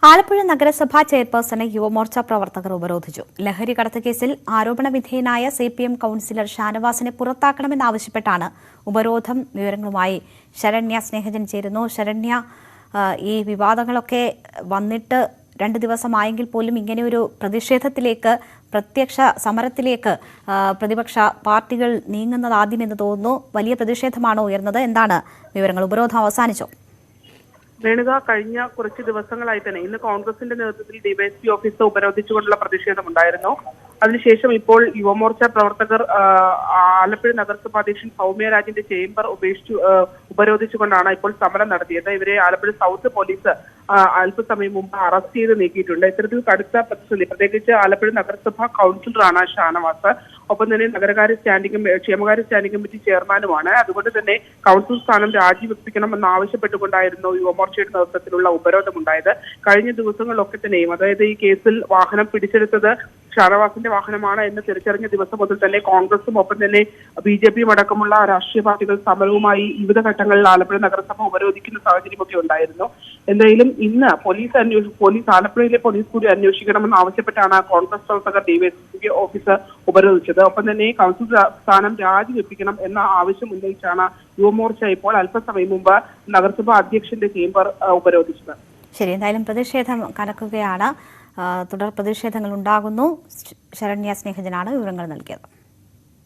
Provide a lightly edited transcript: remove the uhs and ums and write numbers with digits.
ആലപ്പുഴ നഗരസഭാ ചെയർപേഴ്സണെ യുവമോർച്ച പ്രവർത്തകർ ഉപരോധിച്ചു. ലഹരി കടത്ത് കേസിൽ ആരോപണ വിധേയനായ CPM കൌൺസിലർ ഷാനവാസിനെ പുറത്താക്കണമെന്നാവശ്യപ്പെട്ടാണ് ഉപരോധം. വിവരങ്ങളുമായി ശരണ്യ സ്നേഹജൻ ചേരുന്നു. ശരണ്യ, ഈ വിവാദങ്ങളൊക്കെ വന്നിട്ട് 2 ദിവസമായെങ്കിൽ പോലും ഇങ്ങനെയൊരു പ്രതിഷേധത്തിലേക്ക്, പ്രത്യക്ഷ സമരത്തിലേക്ക് പ്രതിപക്ഷ പാർട്ടികൾ നീങ്ങുന്നത് ആദ്യമെന്ന് തോന്നുന്നു. വലിയ പ്രതിഷേധമാണോ ഉയർന്നത്? എന്താണ് വിവരങ്ങൾ? ഉപരോധം അവസാനിച്ചോ? രേണുക, കഴിഞ്ഞ കുറച്ച് ദിവസങ്ങളായി തന്നെ ഇന്ന് കോൺഗ്രസിന്റെ നേതൃത്വത്തിൽ ഡിവൈഎസ്പി ഓഫീസ് ഉപരോധിച്ചുകൊണ്ടുള്ള പ്രതിഷേധമുണ്ടായിരുന്നു. അതിനുശേഷം ഇപ്പോൾ യുവമോർച്ച പ്രവർത്തകർ ആലപ്പുഴ നഗരസഭാ അധ്യക്ഷൻ സൗമ്യ രാജിന്റെ ചേംബർ ഉപരോധിച്ചുകൊണ്ടാണ് ഇപ്പോൾ സമരം നടത്തിയത്. ഇവരെ ആലപ്പുഴ സൗത്ത് പോലീസ് അല്പസമയം മുമ്പ് അറസ്റ്റ് ചെയ്ത് നീക്കിയിട്ടുണ്ട്. ഇത്തരത്തിൽ കടുത്ത പ്രതിസന്ധി, പ്രത്യേകിച്ച് ആലപ്പുഴ നഗരസഭാ കൌൺസിലറാണ് ഷാനവാസ്. ഒപ്പം തന്നെ ക്ഷേമകാര്യ സ്റ്റാൻഡിംഗ് കമ്മിറ്റി ചെയർമാനുമാണ്. അതുകൊണ്ട് തന്നെ കൌൺസിൽ സ്ഥാനം രാജിവെപ്പിക്കണമെന്ന് ആവശ്യപ്പെട്ടുകൊണ്ടായിരുന്നു യുവമോർച്ചയുടെ നേതൃത്വത്തിലുള്ള ഉപരോധമുണ്ടായത്. കഴിഞ്ഞ ദിവസങ്ങളിലൊക്കെ തന്നെയും, അതായത് ഈ കേസിൽ വാഹനം പിടിച്ചെടുത്തത് ഷാനവാസിന്റെ വാഹനമാണ് എന്ന് തിരിച്ചറിഞ്ഞ ദിവസം മുതൽ തന്നെ കോൺഗ്രസും ഒപ്പം തന്നെ BJPയും അടക്കമുള്ള രാഷ്ട്രീയ പാർട്ടികൾ സമരവുമായി വിവിധ ഘട്ടങ്ങളിൽ ആലപ്പുഴ നഗരസഭ ഉപരോധിക്കുന്ന സാഹചര്യമൊക്കെ ഉണ്ടായിരുന്നു. എന്തായാലും ഇന്ന് പോലീസ് ആലപ്പുഴയിലെ പോലീസ് കൂടി അന്വേഷിക്കണമെന്ന് ആവശ്യപ്പെട്ടാണ് കോൺഗ്രസ് പ്രവർത്തകർ ഡിവൈഎസ്പി ഓഫീസ് ഉപരോധിച്ചത്. ഒപ്പം തന്നെ കൌൺസിൽ സ്ഥാനം രാജിവെപ്പിക്കണം എന്ന ആവശ്യം ഉന്നയിച്ചാണ് യുവമോർച്ച ഇപ്പോൾ അല്പസമയം മുമ്പ് നഗരസഭാ അധ്യക്ഷന്റെ ചേംബർ ഉപരോധിച്ചത്. ശരി, എന്തായാലും പ്രതിഷേധം കനക്കുകയാണ്. തുടർ പ്രതിഷേധങ്ങൾ ഉണ്ടാകുന്നു. ശരണ്യ സ്നേഹജനാണ് വിവരങ്ങൾ നൽകിയത്.